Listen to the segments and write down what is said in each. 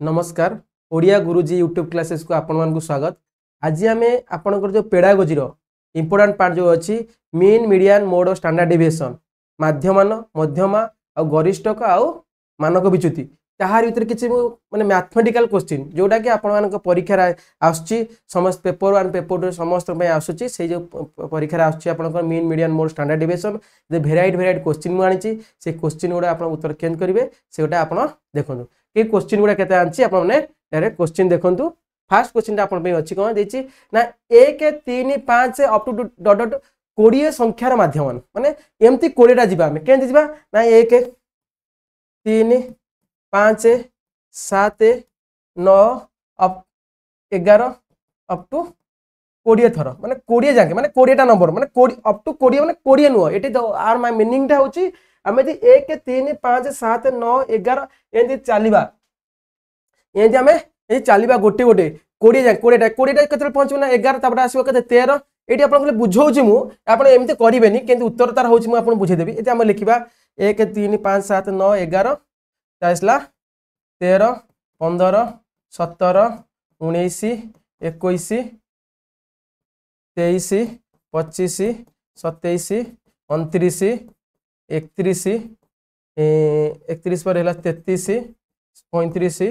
नमस्कार ओडिया गुरुजी YouTube classes को आपण मानक स्वागत। आज आम आपंकर जो पेडागोजी इंपोर्टाट पार्ट जो अच्छी मीन मीडियन मोड और स्टैंडर्ड डेविएशन मध्यमान मध्यमा आ गरिष्ठक आउ मानक विच्युति ताहार भीतर किसी माने मैथमेटिकल क्वेश्चन जोटा कि आपण परीक्षा आसुची समस्त पेपर 1 पेपर 2 समस्त आसूची से जो परीक्षा आसुची आपनकर mean median mode standard deviation जे भेराइट क्वेश्चन मु आनी से क्वेश्चन गुड़ा आप उत्तर केन करेंगे से गोटा आप देखो कि क्वेश्चन गुड़ा केते आंची आपण डायरेक्ट क्वेश्चन देखंतु। फास्ट क्वेश्चन आपण पे अछि कोन देछि ना 1 3 5 अप टू डॉट डॉट 20 संख्यार माध्यम माने एमती 20 टा जिबा हम केन जिबा ना 1 3 5 7 9 अप 11 अप टू 20 थर माने 20 जाके माने 20 टा नंबर माने 20 अप टू 20 माने 20 नुह एटी आर माय मीनिंग टा होछि आमे 1 3 5 7 9 11 एंती चलीबा एंती आमे ए चलीबा गोटे गोटे 20 जाके 20 टा केते पहुंचबो ना 11 तापर आसीबो केते 13 एटी आपन बुझौछि मु आपन एमती करिवेनी किंतु उत्तर तार होछि मु आपन बुझे देबी एती आमे लिखिबा 1 3 5 7 9 11 तासला 13 15 17 19 21 23 25 27 29 31 31 पर है 33 35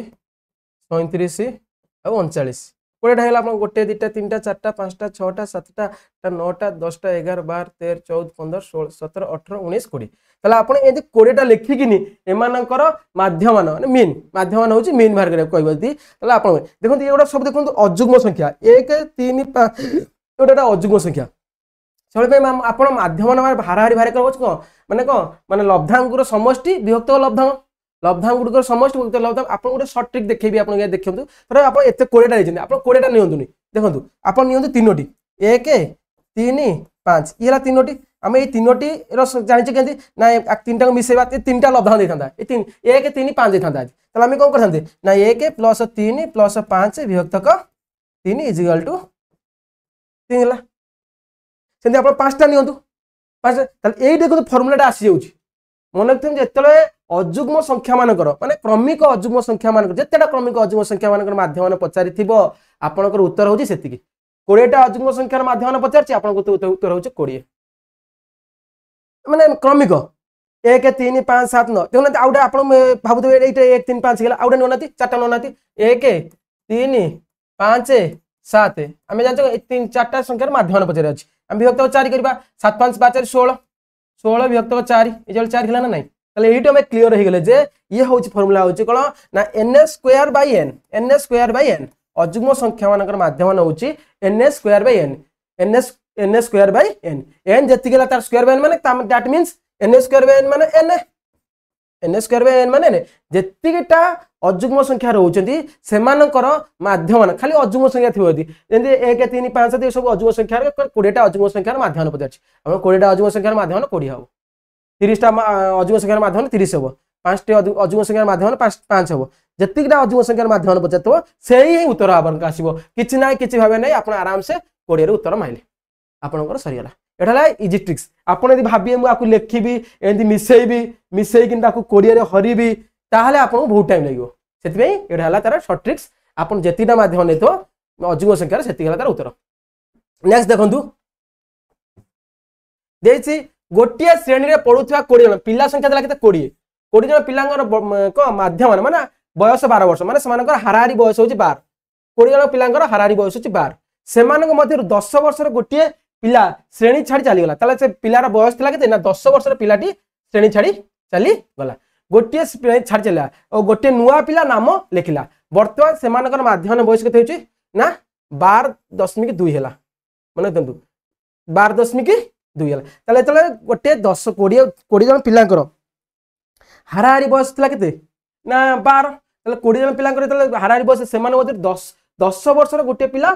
37 और 39 कोड़ा है गोटे दुटा तीन टा चार टा पाँच टा छः टा सात टा नौ टा 10 टा 11 12 13 14 15 16 17 18 19 20 ताला आपण एदी 20 टा लिखिकिनी एमानकर माध्यमान माने मीन माध्यमान होची मीन बाहर करे कहबती ताला आपण देखो एगुडा सब देखो अजुग्म संख्या 1 3 5 एटा अजुग्म संख्या सब आपण माध्यमान हाराहारी बाहर कर माने माने लब्धांकुर समष्टि विभक्त लब्धांग लब्धांग गुड़कर समष्टि विभक्त लब्धांग आपण गोटे शॉर्ट ट्रिक देखैबी आपण ये देखंतु तर आपण एते 20 टा लेजन आपण 20 टा नियंतुनी देखंतु आपण नियंतु तीनोटी 1 3 5 इला तीनोटी आमे ए तीनोटी रो जानि छ केंती ना तीनटा को मिसेबा तीनटा लब्धांग देथांदा ए 3 1 3 5 देथांदा तले आमे कोन करथांते ना 1 + 3 + 5 विभक्तक 3 = 3 हला सेंती आपण पांचटा नियंतु पांच तले एई देखो फार्मूलाटा आसी जाउची मन रखथम जेतले अजुग्म संख्या मानकर माने क्रमिक अजुग्म संख्या मानकर जेतेटा क्रमिक अजुग्म संख्या मानकर माध्यम पचारि थिबो आपनकर उत्तर होची सेतिकी 20 टा अजुग्म संख्यार माध्यम पचारची आपनकर उत्तर होची 20 माने क्रमिक 1 3 5 7 9 देखो आउडा आपण भाबुते एटा 1 3 5 गेला आउडा नोनाती चारटा नोनाती 1 3 5 7 आमे जानछो 3 चारटा संख्यार माध्यम पचारि अछि हम विभक्त 4 करबा 7 5 5 16 16 विभक्त 4 इजल 4 हिला ना नहीं तले एइटो हमें क्लियर हो गेले जे ये होची फार्मूला होची कोन ना n² अजुग्म संख्या मानकर माध्यम होची n² n जति गेला तार स्क्वायर बाय माने दैट मींस n² माने n² माने जतिटा अजुग्म संख्या रहउचंती सेमानकर माध्यम खाली अजुग्म संख्या थिबोदी जेंति 1 3 5 7 सब अजुग्म संख्या 20 टा अजुग्म संख्यार माध्यम पचारछि हम 20 टा अजुग्म संख्यार माध्यम 20 हबो 30 टा अजुग्म संख्यार माध्यम 30 हबो 5 टा अजुग्म संख्यार माध्यम 5 हबो जतिटा अजुग्म संख्यार माध्यम पचारतो सेही ही उत्तर आपन का आसीबो किछि ना किछि भाबे नै आपण आराम से 20 रे उत्तर माइले आपनकर सरियला एठाला इजी ट्रिक्स आपण यदि भाबिए मु आकु लेखिबी एंती मिसेई किन ताकु 20 रे हरिबी ताहाले आपण बहुत टाइम लागो सेति पई एठा हला तार शॉर्ट ट्रिक्स आपण जतिटा माध्यम नेतो अजुग्म संख्यार सेति हला तार उत्तर। नेक्स्ट देखंतु देछि गोटिया श्रेणी रे पढुथवा 20 जन पिला संख्या देला केते 20 जन पिलांगर को माध्यम माने बयस 12 वर्ष माने समानकर हाराहारी बयस होची 12 20 जन पिलांगर हाराहारी बयस होची 12 सेमानक मध्य 10 वर्ष रे गोटिए पिला श्रेणी छाड़ी चली गला ताले से पिलार बयस थिला केते ना 10 वर्ष रे पिलाटी श्रेणी छाड़ी चली गला गोटिए श्रेणी छाड़ी चला और गोटे नुआ पिला नाम लिखिला वर्तमान सेमानकर माध्यम बयस केते होची ना 12.2 हला माने दंतु 12.2 हला ताले तले गोटे 10 20 जन पिलांकर हाराहारी बयस थिला केते ना 12 ताले 20 जन पिलांकर तले हाराहारी बयस सेमान मध्य 10 वर्ष रे गोटे पिला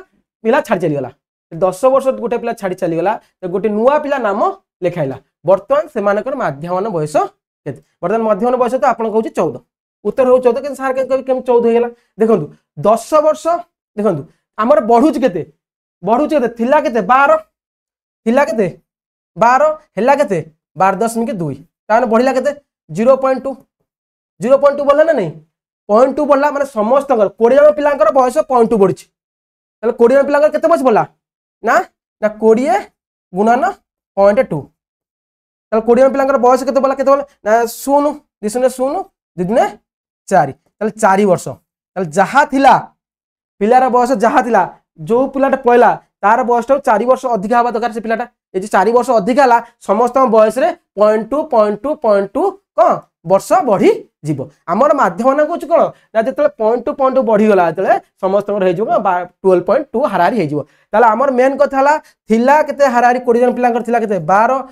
छाड़ी चली गला 10 वर्ष गोटे पिला छाड़ी चली गला गोटे नुआ पिला नाम लिखाइला वर्तमान सेमानकर माध्यम बयस केते वर्तमान माध्यम बयस तो आपण कहूची 14 उत्तर हो 14 के सार के 14 हे गेला देखंतु 10 वर्ष देखंतु हमर बढ़ुच केते थिला केते 12 थिला केते 12 हेला केते 12.2 ताने बढ़िला केते 0.2 बोलला ना नहीं 0.2 बढ़ला माने समस्त 20 जन पिलांकर बयस 0.2 बढ़ी ताले 20 जन पिलांकर केते बयस बढ़ला ना ना 20 गुणन 0.2 ताले 20 जन पिलांकर बयस केते बढ़ला ना 0 दिसने 0 दिदने 4 ताले 4 वर्ष ताले जहा थिला पिलार बयस जहा थिला जो पिलाटा पळला तार बयस 4 वर्ष अधिक हवा दरकार से पिलाटा ए 4 वर्ष अधिक हला समस्त बयस रे 0.2 कौन वर्ष बढ़ी जीव आमर माध्यम ना कौन ना जो 0.2 बढ़ी गला समस्त 12.2 हाराहारी हो आमर मेन कथा थिला केते हाराहारी 20 जन पिला थिला केते 12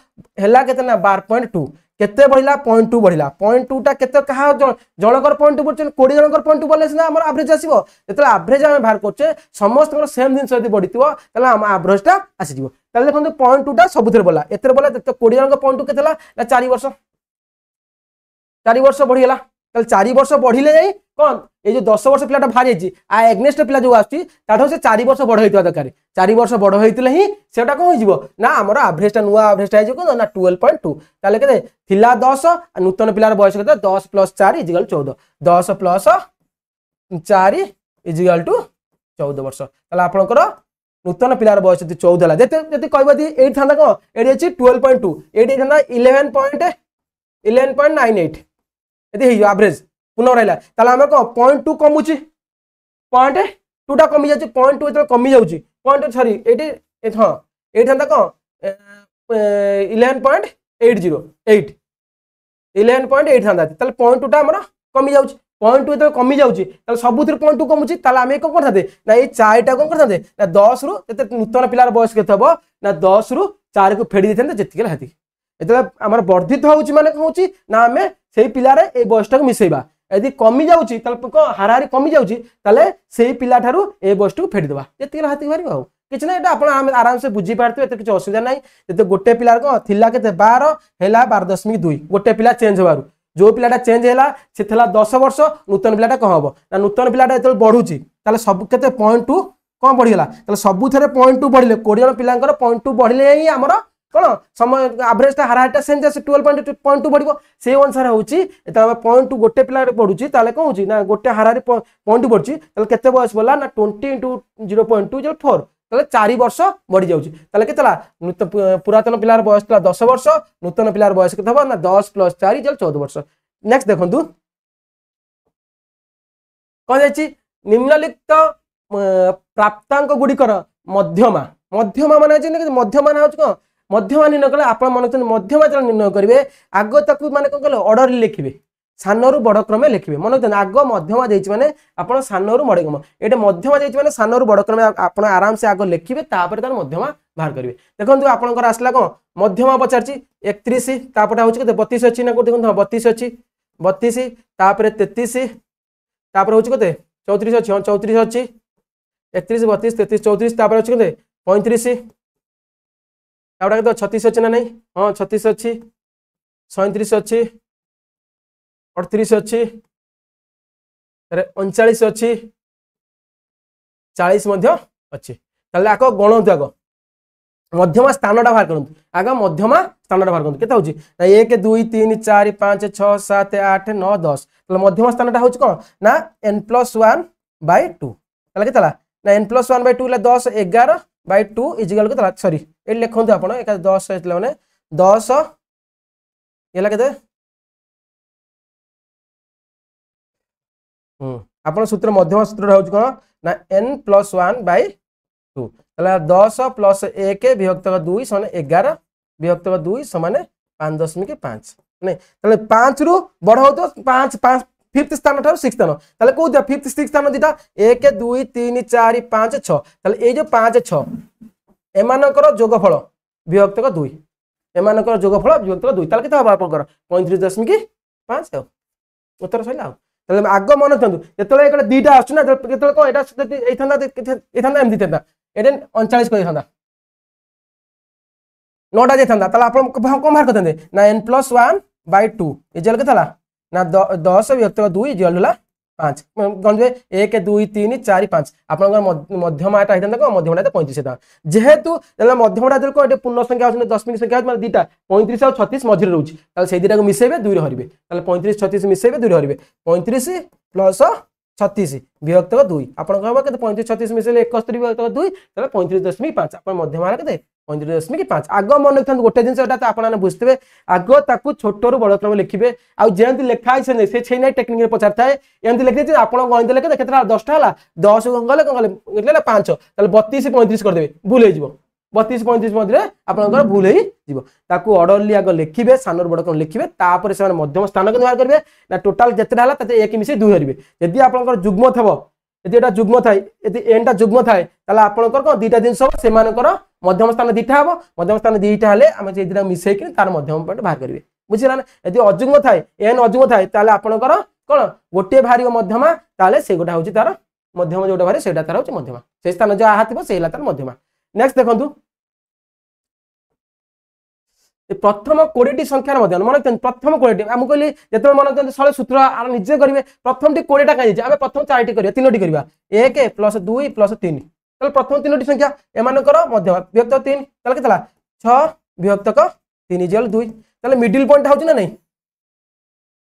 हैला केते ना 12.2 केते बढ़िला 0.2 बढ़िला 0.2 टा केते कहा जनकर 0.2 बढ़छन 20 जनकर 0.2 बढ़ले सिना हमर एवरेज आसीबो जेतले एवरेज हम बाहर करछे समस्त सेम दिन यदि बढ़िथिबो तले हम एवरेज टा आसी जीवो तले देखंतु 0.2 टा सबुथरे बोला एतरे बोला 20 जनकर 0.2 केतेला ना 4 वर्ष 4 वर्ष बढ़ीगला तले 4 वर्ष बढ़िले जाई कोन ए जो 10 वर्ष पिलाटा भारी छि आ एग्नेस्ट पिला जो आछि ताठो से 4 वर्ष बड़ होइतवा दरकार 4 वर्ष बड़ होइतले ही सेटा कोन होइजिवो ना हमर एवरेज टा नुवा एवरेज टा कोन ना 12.2 ताले केते थिला 10 नूतन पिलार बयस केते 10 + 4 = 14 10 + 4 = 14 वर्ष ताले आपनकर नूतन पिलार बयस 14 ला जति कहबो दी 8 थांदा को एडी अछि 12.2 एडी थांदा 11.98 यदि हे एवरेज पुनः रहला ताले हम को 0.2 कमुची 0.2 टा कमी जाची 0.2 एत कमी जाउची 0. सॉरी एडी हां 8 हंदा को 11.80 8 11.8 हंदा ताले 0.2 टा हमर कमी जाउची 0.2 एत कमी जाउची ताले सबुतिर 0.2 कमुची ताले हम को करथाते ना ए 4 टा को करथाते ना 10 रु एत नूतन पिलार बयस केते हबो ना 10 रु 4 को फेडी देथाते जतिके हाती एतले हमर वर्धित होउची माने होउची ना हमें सेही पिलारे ए बयसटा को मिसेबा यदि कमी जाउची ताले को हाराहारी कमी जाउची ताले सेही पिला थारु ए बयसटा को फेडी देबा जतिके हाती मारिबा हो किछ ना एटा आपण आराम से बुझी पारते एते किछ असुविधा नाही जते गोटे पिलार को थिला केते 12 हैला 12.2 गोटे पिला चेंज होबारु जो पिलाटा चेंज हैला से थला 10 वर्ष नूतन पिलाटा कम हबो ना नूतन पिलाटा एते बढ़ुची ताले सब केते 0.2 कम बढ़ी गेला ताले सबु थरे 0.2 बढ़िले 20 जन पिलांकर 0.2 बढ़िले ही हमर कोन समय एवरेज ता हाराहारीटा सेम जैसे 12.2 बढ़िबो से अनुसार होउची एता 0.2 गोटे पिला बढ़ुची ताले को होउची ना गोटे हाराहारी 0.2 बढ़ची ताले केते बयस बोला ना 20 * 0.2 = 4 ताले 4 वर्ष बढ़ी जाउची ताले केतला पुरातन पिलार बयस तला 10 वर्ष नूतन पिलार बयस केते हबो ना 10 + 4 = 14 वर्ष नेक्स्ट देखंतु कोन जायची निम्नलिखित प्राप्तांक गुडिकर मध्यमा मध्यमा माने जे मध्यमा ना होच को मध्यमा निर्णय कले आपण मन मध्यमा जल निर्णय करिवे आगो ताकू माने कोन कले ऑर्डर लिखिबे सानरू बड़ क्रमे लिखिबे मन आगो मध्यमा देइछ माने आपण सानरू बड़ एटे मध्यमा देइछ माने सानरू बड़ क्रमे आपण आराम से आगो लिखिबे तापर तार मध्यमा बाहर करिवे देखंतु आपनकर आसला कोन मध्यमा पचारची 31 तापटा होची कते 32 अछि ना को देखंतु 32 अछि 32 तापर 33 तापर होची कते 34 अछि 34 अछि 31 32 33 34 तापर होची कते 35 तापटा के 36 अछि ना नहीं हां 36 अछि 37 अछि 38 अछि अरे 39 अछि 40 मध्ये अछि ताले आको गणंतु आगो मध्यमा स्थानटा बाहर करंतु आगा मध्यमा स्थानटा बाहर करंतु केता होची ना 1 2 3 4 5 6 7 8 9 10 ताले मध्यमा स्थानटा होची कोन ना n+1/2 ताले केतला ना n+1/2 ले 10 11/2 इजिकल केतला सॉरी ए लिखंतु आपण एका 10 हेतले माने 10 एला केते आपण सूत्र मध्यमा सूत्र होची कोन ना n+1/2 तला 10 + 1 विभक्त 2 = 11 विभक्त 2 = 5.5 नै तले 5 रु बड़ हो तो 5 5 फिफ्थ स्थान था 6 स्थान तले को दिया फिफ्थ 6 स्थान दिता 1 2 3 4 5 6 तले ए जो 5 6 एमानकर जोगफल विभक्त 2 एमानकर जोगफल विभक्त 2 तले केता आपनकर 35.5 उत्तर सइला तले आग मन थंदु जेतले एकटा दीटा आछु ना जेतले को एटा ए थांदा एम दितेता एडे 39 कहि थांदा नोटा जे थांदा तले आपन कम बाहर करते ना n+1/2 इजल केतला ना 10 विभक्त 2 इजल होला पाँच गणिबे 1 2 3 4 5 आपनकर मध्यमाटा होता कौन मध्यमाटा 35 था जेहेतु मध्यमाटा कौन पूर्ण संख्या होती दशमिक संख्या मतलब दुटा 35 और 36 मझे रोचे से दुटा को मिसेबे 2 रे 35 36 मिसेबे 2 रे 35 प्लस 36 विभक्त 2 आप 35 36 मिसेले 71 विभक्त 2 35.5 आप मध्यमाटा के 35.5 आग मन रखते गोटे जिन आपने बुझे आग ताकू छोट रू बड़ क्रम लिखे आमती लिखाई से छेना टेक्निक पचार थाए एमती लिखी आप गणित लिखे के 10टा है 10 गले कौन गले 5 32 35 करदे भूल हो 32 35 मध्य आपंकर भूल हो अर्डरली आग लिखे सान बड़ क्रम लिखे से मध्यम स्थान के व्यवहार करेंगे ना टोटाल जिते एक मिसे 2 हरवे यदि आप जुग्म थे यदि एटा जुग्म थाए यदि एनटा जुग्म थाए ताले आपनकर को दुटा जिंस हो सेमानकर मध्यम स्थान दुटा हबो मध्यम स्थान दुटा हेले हम जे दुटा मिसै कि तार मध्यम पॉइंट बाहर करिवे बुझिला ना यदि अजुग्म थाए एन अजुग्म थाए ताले आपनकर कोन गोटे भारी मध्यमा ताले से गोटा होची तार मध्यम जोटा भारी सेटा तार होची मध्यमा से स्थान जो आहा थिबो सेला तार मध्यमा नेक्स्ट देखंतु प्रथम 20 संख्यार मध्य मन प्रथम 20 आम कहली जो मन सर सूत्र निजे करेंगे प्रथम 20टा कहीं आम प्रथम 4टी कर 3टी करवा 1 + 2 + 3 प्रथम 3टी संख्या एमानकर मध्य विभक्त 3 के 6 विभक्त 3 = 2 मिडिल पॉइंट होची ना नहीं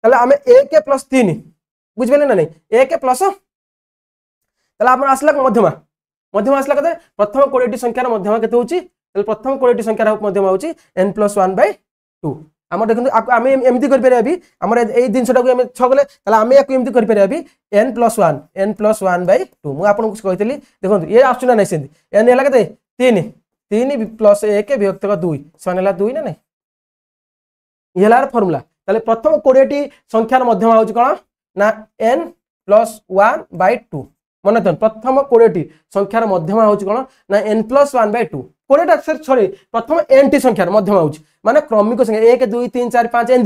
आम 1 + 3 बुझे ना नहीं 1 प्लस आप आसला मध्यमा मध्यमा आसला के प्रथम 20टी संख्यार मध्यमा के प्रथम 20टी संख्यार मध्यमा होची n+1/2 आम देखो आम एमती करें आम ये जिनटा को 6 गले आम या एमती करें n+1/2 मुझे आपको कही देखो ये आसुना ना से एन है के 3 3 + 1 विभक्त 2 सन है 2 ना नहीं ये फर्मूला प्रथम 20टी संख्यार मध्यमा होची कौन ना n+1/2 मन प्रथम 20टी संख्यार मध्यमा होची कौन ना n+1/2 20टा सॉरी प्रथम n टी संख्यार मध्यमा होची माने क्रमिक संख्या 1 2 3 4 5 n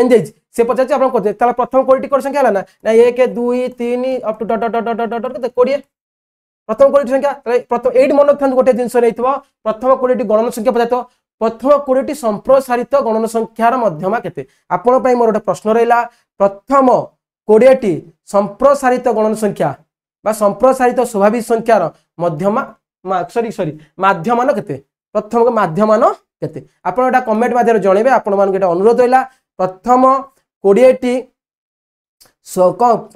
देज से पचार आप करते प्रथम 20टी कोन संख्या है ना 1 2 3 up to dot dot dot dot dot 20 प्रथम 20टी संख्या प्रथम 8 मन रखथन गोटे जिंस रहितबो प्रथम 20टी गणन संख्या पचातो प्रथम 20टी संप्रसारित गणन संख्यार मध्यमा केते आपण पई मोर गोटे प्रश्न रहिला प्रथम 20टी संप्रसारित गणन संख्या बा संप्रसारित स्वाभाविक संख्यार मध्यमा सॉरी माध्यमान केते प्रथम को माध्यमान केते आपण एटा कमेंट माध्यम जणेबे आपण मान के अनुरोध होइला प्रथम 20टी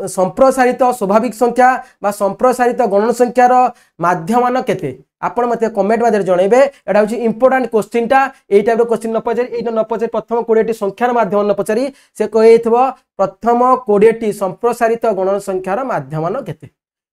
संप्रसारित स्वाभाविक संख्या बा संप्रसारित गणन संख्यार माध्यमान केते आपण मते कमेंट माध्यम जणेबे एटा होची इंपोर्टेंट क्वेश्चन टा एई टाइप रो क्वेश्चन न पचारि एटा न पचारि प्रथम 20टी संख्यार माध्यमान न पचारि से कहिथबो प्रथम 20टी संप्रसारित गणन संख्यार माध्यमान केते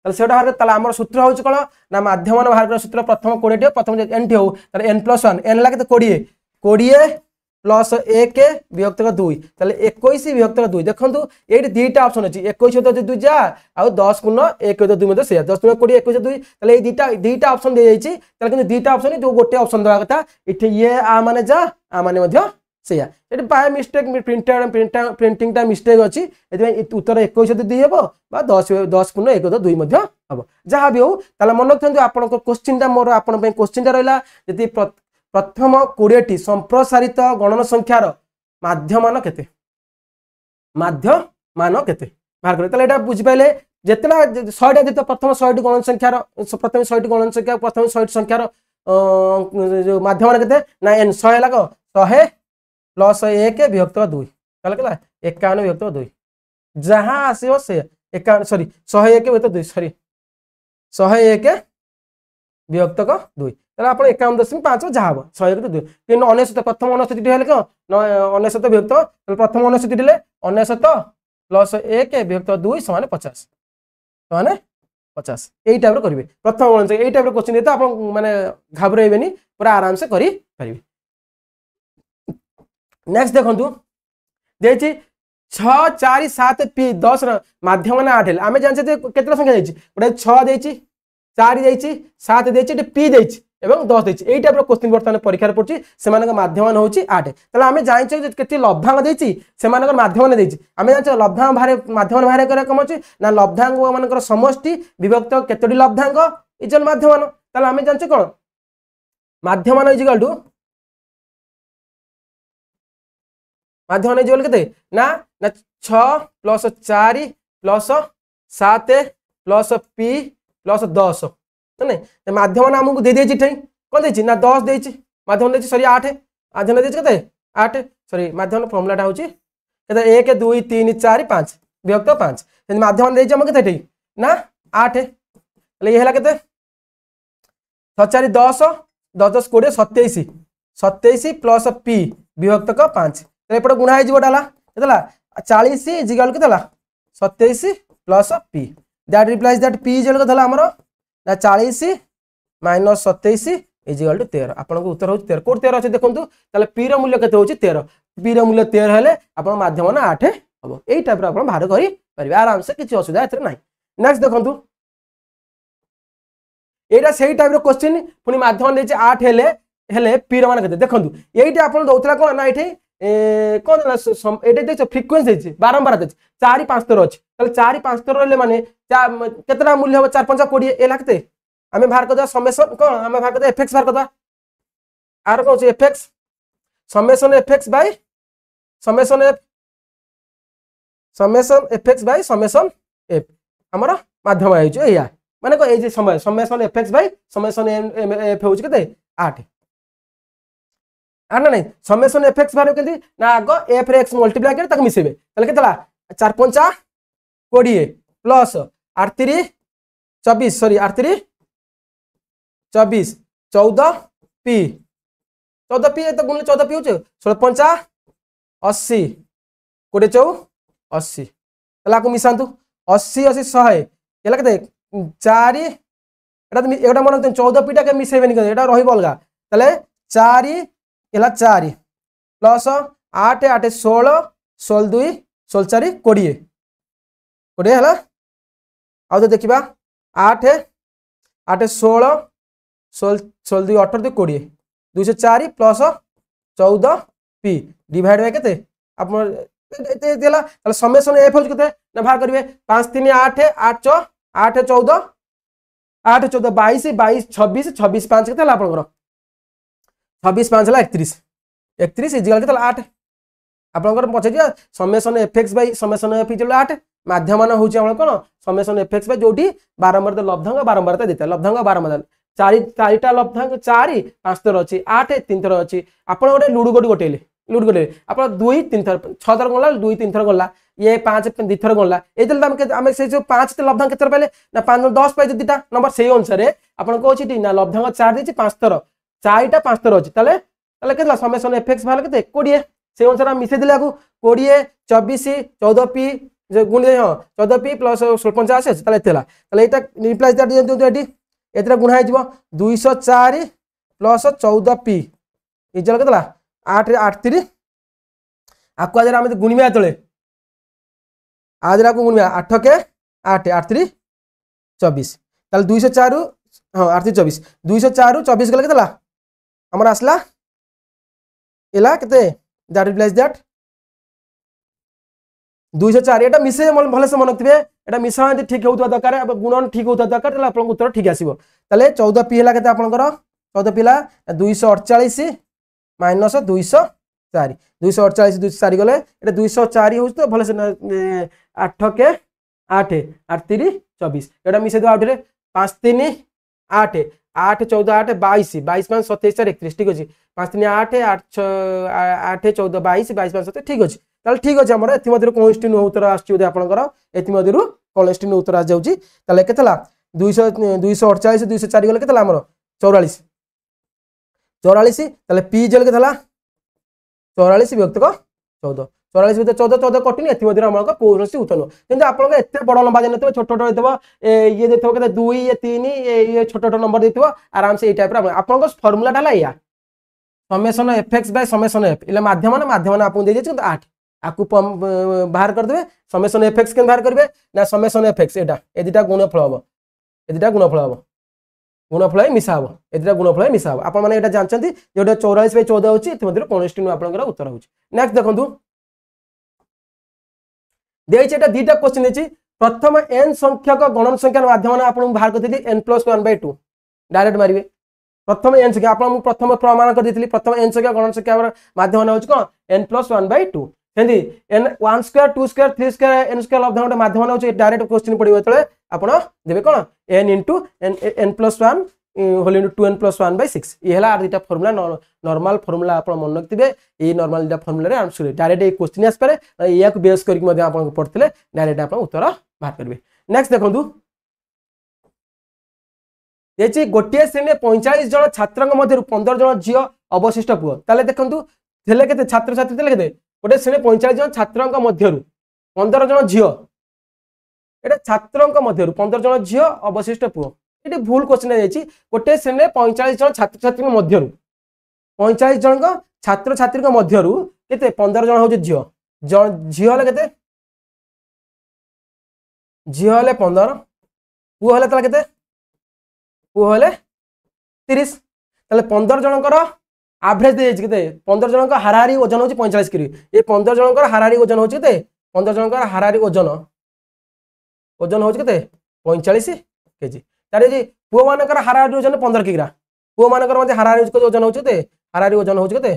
आम सूत्र हूँ कौन ना माध्यम बाहर कर सूत्र प्रथम 20 प्रथम एन टी हो n+1 एन लगे 20 20 + 1 विभक्त 2 21 विभक्त 2 देखो ये दुटा ऑप्शन अच्छी 21 2 जा आ 10 × 1 + 2 से 10 × 20 21 2 ये दुटा ऑप्शन दे जाइए दुटा ऑप्शन जो गोटे ऑप्शन देवा कथा ये आ माने जा आ माने से बाय मिस्टेक प्रिंटिंग टा मिस्टेक अच्छी उत्तर 21 2 हम 10 × 1 + 2 हम जहाँ भी हो मन रखते आप क्वेश्चन मोर आप क्वेश्चन रहा यदि प्रथम 20टी संप्रसारित गणन संख्यार माध्यमान केते माध्यमान केते बाहर कर बुझिपारे जितना 100टा जिते प्रथम 100टी गणन संख्यार प्रथम 100टी गणन संख्या प्रथम 100टी संख्यार जो माध्यमान केते ना n 100 है 100 + 1 विभक्त 2 कला 51 विभक्त 2 जहाँ आसो से 51 सॉरी 101 विभक्त 2 सॉरी 101 विभक्त 2 आप 51.5 जहाँ हम 101 2 तीन 99 प्रथम 69 है कौन 99 विभक्त प्रथम 69 ले 99 + 1 विभक्त 2 = 50 = 50 यही टाइप करेंगे प्रथम यही टाइप क्वेश्चन तो आप माने घाबरेबेनी पूरा आराम से करि परिबे नेक्स्ट देखंतु देछि 6 4 7 p 10 माध्यम ना 8 आमे जानछे जे केतला संख्या देछि गोटे 6 देछि 4 देछि 7 देछि p देछि एवं 10 देछि एई टाइप रो क्वेश्चन वर्तमान परीक्षा पड़छि सेमानक माध्यम होछि 8 तले आमे जानछे जे केते लब्धांग देछि सेमानक माध्यम देछि आमे जानछे लब्धांग बाहर माध्यम बाहर करे कम अछि ना लब्धांग मानकर समष्टि विभक्त केतोडी लब्धांग इजल माध्यम तले आमे जानछे कोन माध्यम इज इक्वल टू माध्यम के ना 6 + 4 + 7 प्लस पी प्लस 10 नहीं माध्यम आमको दे देछि ठई कोन देछि ना 10 देछि माध्यम देछि सॉरी 8 माध्यम देछि कते 8 सॉरी माध्यम फॉर्मूलाटा होछि कते 1 2 3 4 5 विभक्त 5 यदि माध्यम देछि हम कते ठई ना 8 ले ये हला कते 6 4 10 10 10 20 27 27 प्लस पी विभक्त 5 एपटे गुणा हो डाला केतला 40 इजिकल केतला 27 plus P that replies that P is equal केतला हमरो ना 40 माइनस 27 इजिकल टू 13 आपन को उत्तर हो 13 कोड 13 अछि देखंतु ताले पी रो मूल्य केते होछि 13 पी रो मूल्य 13 हेले आपन माध्यम ना 8 हबो एई टाइप रो आपन बाहर करि परिबे आराम से किछि असुविधा एथरे नाही नेक्स्ट देखंतु एटा सेही टाइप रो क्वेश्चन पुनी माध्यम देछि 8 हेले हेले पी रो मान केते देखंतु एईटा आपन दउतला कोन ना एठी कौन एटे देख फ्रिक्वेंसी देछि बारंबार देछि 4 5 तर अछि तले 4 5 तर ले माने केतना मूल्य हो 4 5 20 ए लागते हमें बाहर कर समेशन कोन हमें बाहर कर एफएक्स बाहर कर आर को FX summation F X by summation F X by summation F हमर माध्यम आइ छ एया माने को ए जे समय summation F X by summation F हो छ केते 8 ना नहीं समेशन एफएक्स बारे केंदी ना आगो एफ रे एक्स मल्टीप्लाई करे तक मिसेबे तले केतला 4 5 20 प्लस 8 3 24 सॉरी 8 3 24 14 पी 14 पी तो गुण 14 पी होचे 16 5 80 कोडे 4 80 तला को मिसांतु 80 80 100 एला केते 4 एटा मन 14 पी टा के मिसेबेनी के एटा रहिबो अलगा तले 4 एला 4 प्लस 8 8 16 16 2 16 4 20 20 हला आउ तो देखिबा 8 8 16 16 2 18 2 20 204 प्लस 14 पी डिवाइड बाय केते अपन एते देला ताले समेशन एफ हो केते ना भाग करिवे 5 3 8 8 8 14 8 14 22 22 26 26 5 केते ला आपन 26 5 ला 31 31 इजिकल केते 8 आपनकर पछे जे summation F X by summation F is equal 8 माध्यम न होची हमन कोन समेशन एफएक्स बाय जोटी बारंबार तो लब्धांग बारंबार तो देता लब्धांग बारंबार 4 लब्धांग 4 5 तर अछि 8 3 तर अछि आपन गोटे लूडो गोटेले लूडो गोटे आपन 2 3 थर 6 थर गला 2 3 थर गला ये 5 2 थर गला एतल हम से जो 5 ते लब्धांग केतर पले ना 5 10 पाइ दिटा नंबर सेही अनुसार आपन को अछि ना लब्धांग 4 देछि 5 तर 4टा 5 तर अछि तले तले केतला समेशन एफएक्स भाल केते 20 से अनुसार हम मिसे दिला को 20 24 14 पी जे गुण दे हां 14 पी प्लस 55 अछि तले तेला तले एटा रिप्लेस दैट दियंतु एटी एतरा गुणा हे जिवो 204 प्लस 14 पी इजल केतला 8 8 3 आको आजरा हम गुणिया तले आजरा को गुणिया 8 के 8 8 3 24 तले 204 हां 8 3 24 204 24 गले केतला हमर आसला एला केते दैट रिप्लेस दैट 204 एटा मिसे भले से मन रखिबे एटा मिसा ठीक होतबा दरकार अब गुणन ठीक होतबा दरकार तले आपन उत्तर ठीक आसीबो तले 14 पी हला केते आपनकर 14 पीला 248 माइनस 204 248 204 गले एटा 204 होछ तो भले से 8 के 8 8 3 24 एटा मिसे दो आउटरे 5 3 8 8 14 8 22 22 5 27 31 ठीक अछि 5 3 8 8 8 14 22 22 5 27 ठीक अछि ताल ठीक अछि हमर एथि मध्यरु कोनस्टिन उत्तर आछि ओदे आपनकर एथि मध्यरु कोनस्टिन उत्तर आ जाउछि ताले केतला 200 248 204 गले केतला हमर 44 44 ताले पी जल केतला 44 विभक्त 14 44 विभक्त 14 14 कटिनी एथि मध्यरु हमर कोनस्टि उत्तर किंतु आपनकर एते बड़ लंबा जनते छोट छोट देथबो ये देथबो केते 2 ये 3 ये छोट छोट नंबर देथबो आराम से ए टाइप रा आपनकर फार्मूला ढाला या summation F X by summation F इले माध्यम ना आपन दे जे 8 आकु बाहर कर देबे समेशन एफएक्स के बाहर करबे ना समेशन एफएक्स एटा ए दिटा गुणफल हबो ए दिटा गुणफल मिसा हबो ए दिटा गुणफल मिसा हबो आपन माने एटा जानचंती जेटा 44 बाय 14 होची एथि मध्यरु कोनस्टिन आपनकर उत्तर होची नेक्स्ट देखंतु देइछ एटा दीटा क्वेश्चन देछि प्रथम n संख्यक गणन संख्या माध्यम ना आपन बाहर करथिली n+1/2 डायरेक्ट मारिबे प्रथम n संख्या आपन प्रथम प्रमाण कर दिथिली प्रथम n संख्या गणन संख्या माध्यम ना होची कोन n+1/2 सेंदी n 1 square 2 square 3 square n square लब्ध गोटे माध्यम होचे डायरेक्ट क्वेश्चन पड़िबो तळे आपण देबे कोन n into n plus 1 whole into 2n plus 1 by 6 ये हला आर दिटा फार्मूला नॉर्मल फार्मूला आपण मन रखथिबे ए नॉर्मल दिटा फार्मूला रे आंसर डायरेक्ट ए क्वेश्चन आस पारे या को बेस करके मध्ये आपण पढथिले डायरेक्ट आपण उत्तर बाहर करबे नेक्स्ट देखंतु एची गोटे श्रेणी 45 जन छात्रक मध्य 15 जन झियो अवशिष्ट पुओ ताले देखंतु थेले केते छात्र छात्री थेले केते गोटे श्रेणी 45 जन छात्रक मध्य 15 जन झियो एटा छात्रक मध्य 15 जन झियो अवशिष्ट पुओ एटी भूल क्वेश्चन आइछि गोटे श्रेणी 45 जन छात्र छात्री मध्य 45 जन छात्र छात्री मध्य केते 15 जन हो झियो झियो हले केते झियो हले 15 पुओ हले तला केते पुओ हले 30 ताले 15 जनकर एवरेज दे केते 15 जनकर हाराहारी वजन होची 45 केजी ए 15 जनकर हाराहारी वजन होची केते 15 जनकर हाराहारी वजन होची केते 45 केजी तारे जी पुओ मानकर हाराहारी वजन 15 किग्रा पुओ मानकर मध्ये हाराहारी वजन होची केते हाराहारी वजन होची केते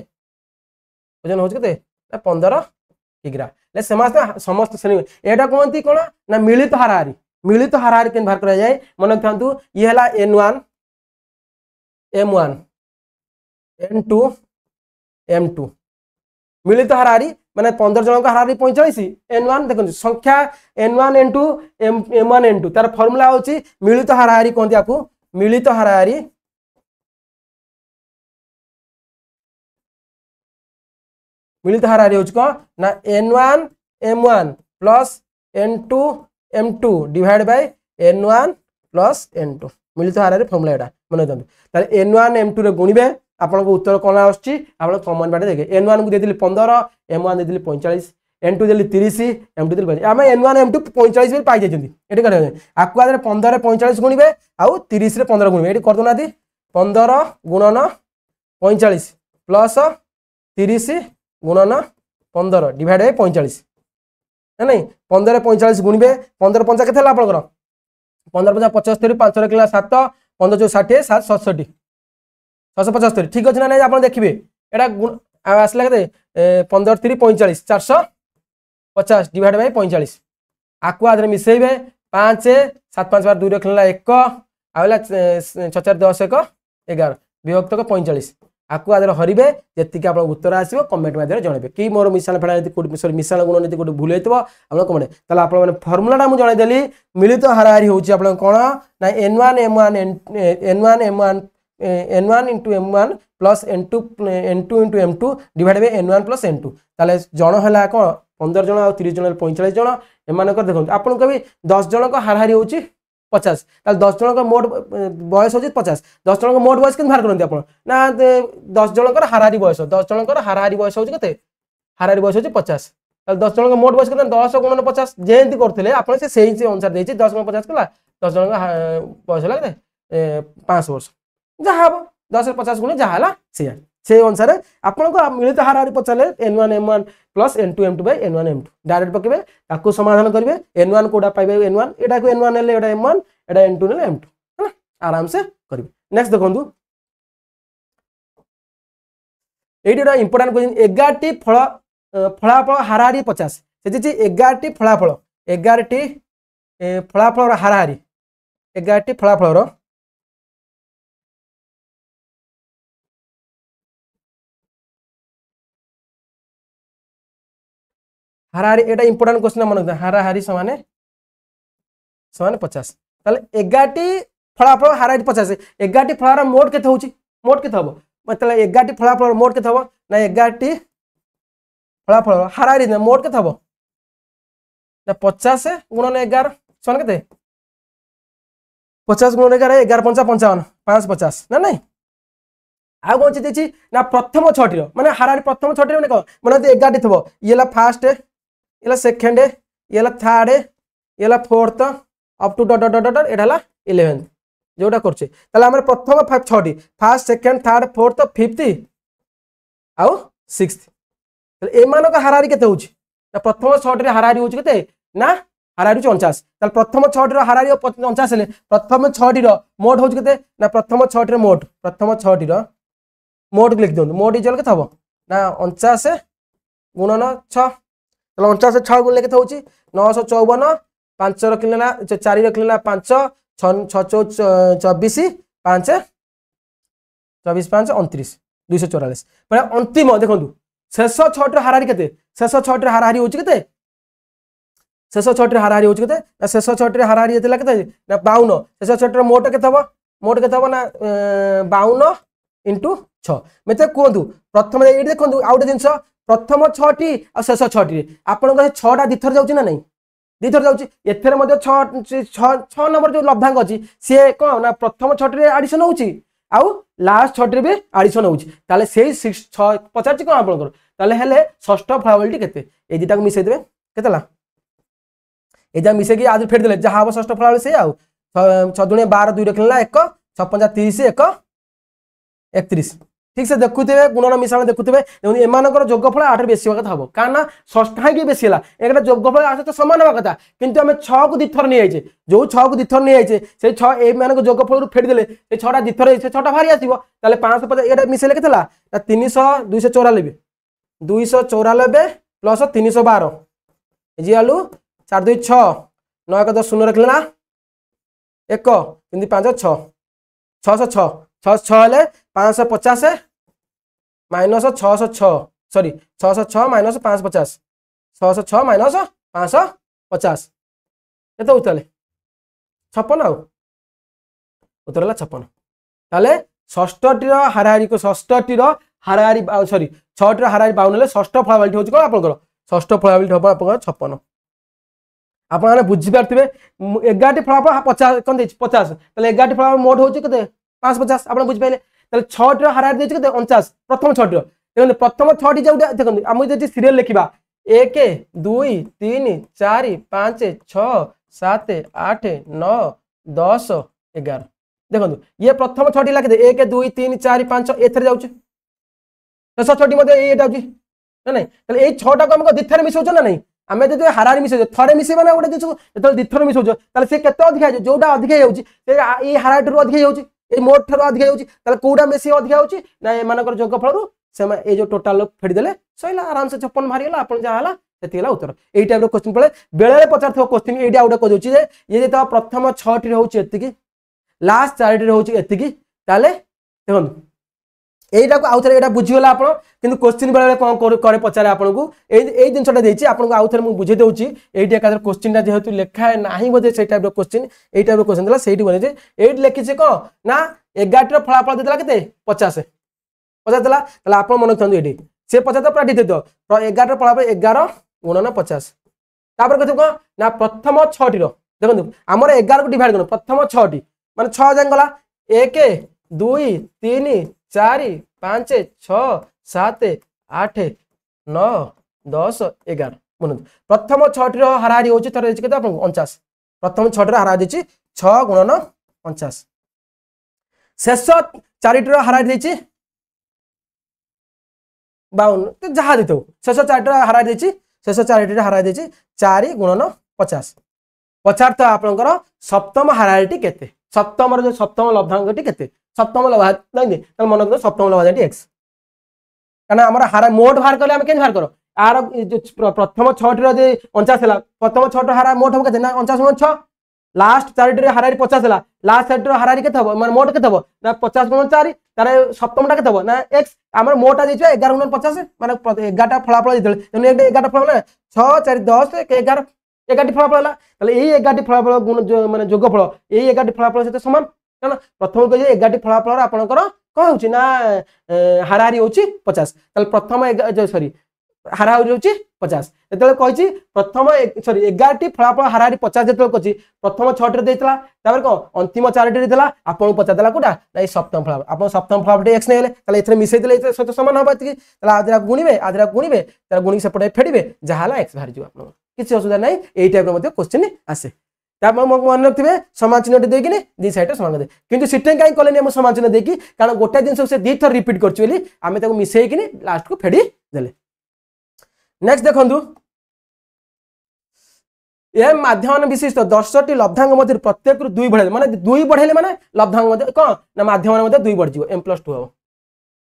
15 किग्रा ले समस्त श्रेणी एटा कोनती कोन ना मिलित हाराहारी केन बाहर करा जाय मन रखंतु ये हला n1 m1 n2 m2 मिलित हाराहारी माने 15 जन का हाराहारी 45 n1 देखो संख्या n1 n2 m1 n2 तार फार्मूला होची मिलित हाराहारी कोनती आपु मिलित हाराहारी होची को ना n1 m1 plus n2 m2 divide by n1 plus n2 मिलित हाराहारी फार्मूला एटा मन रखंतु ताले n1 m2 रे गुणिबे आपन को उत्तर कोन आछि आपन कॉमन बाटे देखे n1 को देतिली 15 m1 देतिली 45 n2 देली 30 m2 देली 25 आमे n1 m2 45 में पाई जायछंती एटी करे आकु आदरे 15 रे 45 गुणिबे आउ 30 रे 15 गुणिबे एटी कर दोनादी 15 गुणन 45 प्लस 30 गुणन 15 डिवाइड बाय 45 नहीं 15 रे 45 गुणिबे 15 5 केते हला आपनकर 15 5 75 5 रे किला 7 15 जो 60 7 67 775 ठीक अछि ना नै आपण देखिबे एटा आसला केते 15 3 45 450 डिवाइड बाय 45 आकु आदरे मिसेइबे 5 7 5 बार 2 रखला 1 आवेला 6 4 10 1 11 विभक्त को 45 आकु आदरे हरिबे जेतिके आपण उत्तर आसीबो कमेंट माध्यम जणेबे कि मोर मिसाल फेडा नीति कोड सॉरी मिसाल गुण नीति कोड भूल हेतबो आपण कमेंट तले आपण माने फार्मूला टा मु जणाइ देली मिलित हाराहारी होची आपण कोन ना n1 m1 n1 m1 n1 into m1 plus n2 into m2 divide by n1 plus n2 ताले जण हला को 15 जण और 30 जण 45 जण एमान कर देखो आपण कभी 10 जण को हाराहारी होची 50 ताले 10 जण को मोट बयस होची 50 10 जण को मोट बयस केन बाहर करंती आपण ना 10 जण को हाराहारी बयस 10 जण को हाराहारी बयस होची कते हाराहारी बयस होची 50 ताले 10 जण को मोट बयस कते 10 गुणन 50 जेंति करथिले आपण से सेही अनुसार देछि 10 गुणन 50 कला 10 जण को बयस लागते 5 वर्ष जहाँ 10 रे 50 गुणे जहाँ हला से अनुसार आपन को मिलित हाराहारी पचाले n1 m1 plus n2 m2 by n1 m2 direct पकेबे ताको समाधान करबे n1 कोडा पाइबे n1 एटा को n1 ले एटा m1 एटा n2 ले m2 है आराम से करबे नेक्स्ट देखंतु एटीटा इंपोर्टेंट क्वेश्चन 11 टी फलाफल हाराहारी 50 सेति 11 टी फलाफल 11 टी फलाफल हाराहारी 11 टी फलाफल रो हाराहारी एटा इंपोर्टेंट क्वेश्चन मन हाराहारी समान 50 ताले 11 टी फलाफल हाराहारी 50 11 टी फलाफल मोट केते होची मोट केते हबो मतलब 11 टी फलाफल मोट केते हबो ना 11 टी फलाफल हाराहारी ना मोट केते हबो ना 50 गुणन 11 समान केते 50 गुणन 11 11 5 55 5 50 ना नहीं आ कोन चितेछि ना प्रथम 6 टी रो माने हाराहारी प्रथम 6 टी माने को माने 11 टी थबो येला फर्स्ट येला सेकंड येला थर्ड येला fourth up to dot dot dot dot एटाला 11 जोटा करछे ताले हमर प्रथम 6 टी first second third fourth fifth आउ सिक्स्थ ताले ए मानो का हाराहारी केते होची ना प्रथम 6 टी हाराहारी होची केते ना हाराहारी 49 ताले प्रथम 6 टी रो हाराहारी 49 ले प्रथम 6 टी रो मोट होची केते ना प्रथम 6 टी रो मोट प्रथम 6 टी रो मोट लिख दियौ मोट इजल के थबो ना 49 गुणन 6 তাহলে 49 6 গুণিले केते होची 954 5 रखिले ना 4 रखिले ना 5 6 24 5 24 5 29 244 माने अंतिम देखंतु शेष 6 हाराहारी केते शेष 6 हाराहारी होची केते शेष 6 हाराहारी होची केते ना शेष 6 हाराहारी हेतला केते ना 52 शेष 6 मोट केते हबो ना 52 इंटू 6 मते कोंतु प्रथम ए देखंतु आउट जिंस प्रथम 6टी आ शेष 6टी आपन को 6टा दिथर जाउची ना नहीं दिथर जाउची एथरे मध्ये 6 नंबर जो लब्धांक अछि से को ना प्रथम 6टी एडिशन होची आउ लास्ट 6टी भी एडिशन होची ताले सेही 6 पचाची को आपन ताले हेले षष्ठ प्रोबेबिलिटी केते ए दिटा को मिसै देबे केतेला एजा मिसै कि आज फेर देले जहा हबो षष्ठ प्रोबेबिलिटी से आउ 6 दुणे 12 2 रखला 1 56 30 1 31 ठीक से देखुथिबे गुणन मिश्रण देखुथिबे एमानकर योगफल 8 बेसी होगा हबो काना षष्ठा की बेसी हला एकटा योगफल आसे तो समान होगा कथा किंतु हमें 6 को दिथर नि आइछे जो 6 को दिथर नि आइछे से 6 ए मानक योगफल रु फेड देले से 6टा दिथर से 6टा भारी आसीबो ताले 550 एटा मिसेले केतला 300 294 294 प्लस 312 जी आलू 4 2 6 9 1 10 0 रखले ना 1 3 5 6 606 606 हेले 550 माइनस 606 सॉरी 606 माइनस 550 606 माइनस 550 केते उतले 56 आउ उतरला 56 ताले षष्ठटीर हाराहारी को षष्ठटीर हाराहारी सॉरी 6टीर हाराहारी 52 ले षष्ठ प्रोबेबिलिटी होची को आपनकर षष्ठ प्रोबेबिलिटी होबा आपनकर 56 आपण माने बुझी पारथिबे 11टी फलाफल 50 कोन देछि 50 ताले 11टी फलाफल मोड होची केते 550 आपण बुझी पाइले ताले 6टीर हाराहारी देछि केते 49 प्रथम 6टीर देखो प्रथम 6टी जो देखो आम जो सीरियल लिखा 1 2 3 4 5 6 7 8 9 10 11 देखो ये प्रथम 6टी लिखी 1 2 3 4 5 एथरे जाउछ शेष 6टी मध्ये ए जाउछ ना नहीं ताले ए 6टा को हमको दिथर मिसौछ ना नहीं आमे जदि हाराहारी मिसौछ थरे मिसेबा ना गोटे दिसु जतल दिथर मिसौछ ताले से केते अधिक है जोटा अधिक जाउछ से ए हाराहारी टरो अधिक जाउछ ए मोट ठरो अधिक जाउछ ताले कोडा मेसी अधिक जाउछ ना ए मानकर योगफल रु से ए जो टोटल फेडी देले सइला आराम से 56 मारी गेला आपण जा हला सेति गेला उत्तर एई टाइप रो क्वेश्चन पळे बेले पचार थो क्वेश्चन एडी आउट को जोची जे ये जेता प्रथम 6टी रहउची एतिकी लास्ट 4टी रहउची एतिकी ताले देखन एईटा को आउथरे एटा बुझी गेला आपण किंतु क्वेश्चन बेले कोन करे पचारे आपण को एई दिनसटा देछि आपण को आउथरे मु बुझे देउची एईटा एकादर क्वेश्चन ता जेहेतु लेखा है नाही बोधे से टाइप रो क्वेश्चन एई टाइप रो क्वेश्चन देला सेठी बने जे एई लेखि से को ना 11 रो फलाफल देला केते 50 50 देला ताले आपण मन रखथु एडी से 50 तो पूरा डिटे दो 11 रो फलाफल 11 गुणन 50 तापर कथि को ना प्रथम 6टी रो देखंतु हमर 11 को डिवाइड करो प्रथम 6टी माने 6 जान गला 1 2 3 4 5 6 7 8 9 10 11 मन प्रथम 6टी रो हाराहारी होची थरे देछि केते आपन 49 प्रथम 6टी रो हाराहारी देछि 6 गुणन 49 शेष 4टी रो हाराहारी देछि 52 तो जहा देतो शेष 4टी रो हाराहारी देछि शेष 4टी रो हाराहारी देछि 4 गुणन 50 50 तो आपनकर सप्तम हाराहारीटी केते सप्तम रो जो सप्तम लब्धांकटी केते सप्तम लब्धांक नहीं त मन रखो सप्तम लब्धांकटी x काना हमर हारा मोड भार करले हम केन भार करो आर जो प्रथम 6टी रो जे 49 हला प्रथम 6टी हारा मोड हो केते ना 49 6 लास्ट 4टी रो हाराहारी 50 हला लास्ट 4टी रो हाराहारी केते हबो माने मोड केते हबो ना 50 गुणन 4 तारे सप्तमटा केते हबो ना x हमर मोटा देछि 11 गुणन 50 माने 11टा फलाफल दितले 11टा फलाफल 6 4 10 11 11टी फलाफल हला ताले एई 11टी फलाफल गुण माने योगफल एई 11टी फलाफल सहित समान काना प्रथम को जे 11टी फलाफल आपनकर को होची ना हाराहारी होची 50 ताले प्रथम सॉरी हाराहारी होची 50 एतले कहछि प्रथम सॉरी 11टी फलाफल हाराहारी 50 जेतले कहछि प्रथम 6टी रे देतला तापर को अंतिम 4टी रे देला आपन 50 देला कोडा नै सप्तम फलाफल आपन सप्तम फलाफल x नै हेले ताले एथरे मिसै देले एथरे सहित समान होबा कि ताले आदरा गुणिबे ताले गुणी सेपटे फेडिबे जहाला x भारी जो आपन किछि असुविधा नै एई टाइप रो मध्ये क्वेश्चन आसे तापर मन रखथिबे समान चिन्हटी देकिनी दी साइड समान दे किंतु सिटे काई कलेनी हम समान चिन्ह देकी कारण गोटा दिन से दी थर रिपीट करछि बोली आमे ताको मिसै किनी लास्ट को फेडी देले नेक्स्ट देखंतु ए माध्यम विशिष्ट 10टी लब्धांक मध्ये प्रत्येक 2 बढ़े माने 2 बढ़ेले माने लब्धांक मध्ये कोन ना माध्यम मध्ये 2 बढ़ जिवो m + 2 हो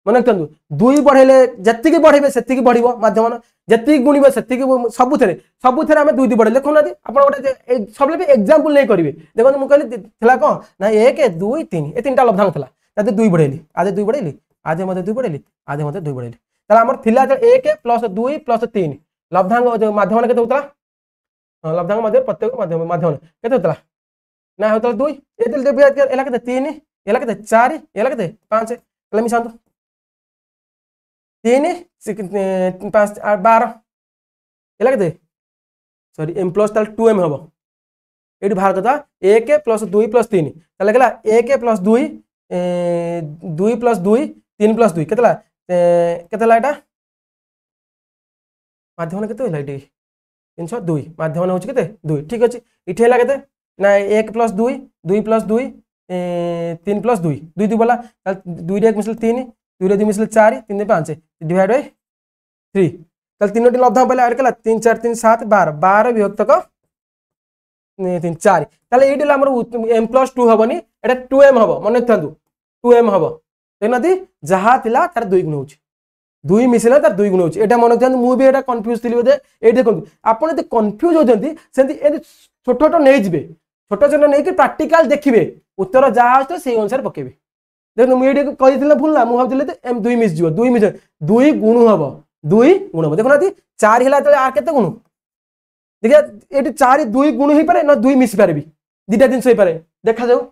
माने रखंतु 2 बढ़ेले जत्ति की बढ़िबे सेत्ति की बढ़िबो माध्यम जति गुणिबे सेति सबुथरे आमे दुई दुई बढ़े देखो ना आपण गोटे सब एग्जांपल नहीं करिवे देखो मु कहली थला कोन ना 1 2 3 ए तीनटा लब्धांग थला ताते दुई बढ़ेली आधे दुई बढ़ेली आधे मते दुई बढ़ेली आधे मते दुई बढ़ेली ताला हमर थिला 1 + 2 + 3 लब्धांग जो माध्यम केते होतला लब्धांग मध्य प्रत्येक माध्यम केते होतला ना होतला 2 ए दिल देबे एला केते 3 एला केते 4 एला केते 5 एला मिसांतो 3 5 12 एला केते सॉरी m प्लस ताल 2m हबो एठी बाहर कथा 1 + 2 + 3 ताले गेला 1 + 2 2 + 2 3 + 2 केतला एटा माध्यम केते होला एठी 302 माध्यम होची केते 2 ठीक अछि इठी होला केते ना 1 + 2 2 + 2 3 + 2 2 2 बोला 2 रे 1 मिसल 3 2 रे 2 मिसल 4 3 रे 5 डिवाइड बाय 3 ताल तीनोटी लब्धांग पहले ऐड कला 3 4 3 7 12 12 विभक्तक 3 4 ताले एठी हमर m + 2 हबनी एटा 2m हबो मन थांदु 2m हबो देखनाती जहा थिला तार 2 गुण होची 2 मिसला तार 2 गुण होची एटा मन थांदु मु भी एटा कंफ्यूज थिली बोदे ए देखंतु आपण एते कंफ्यूज हो जंती सेंती ए छोट छोट नै जिवे छोट छोट नै कि प्रैक्टिकल देखिबे उत्तर जहा आछतो सेही अनुसार पकेबे देखो मु एटी कहि थिला भूलला मु भाबथिले त m 2 मिस जिवो 2 मिस 2 गुण हबो 2 गुण हबो देखनाती 4 हिला त आ केते गुण देखिया एटी 4 2 गुण ही पारे न 2 मिस पारेबी दिटा दिन सही पारे देखा जाऊ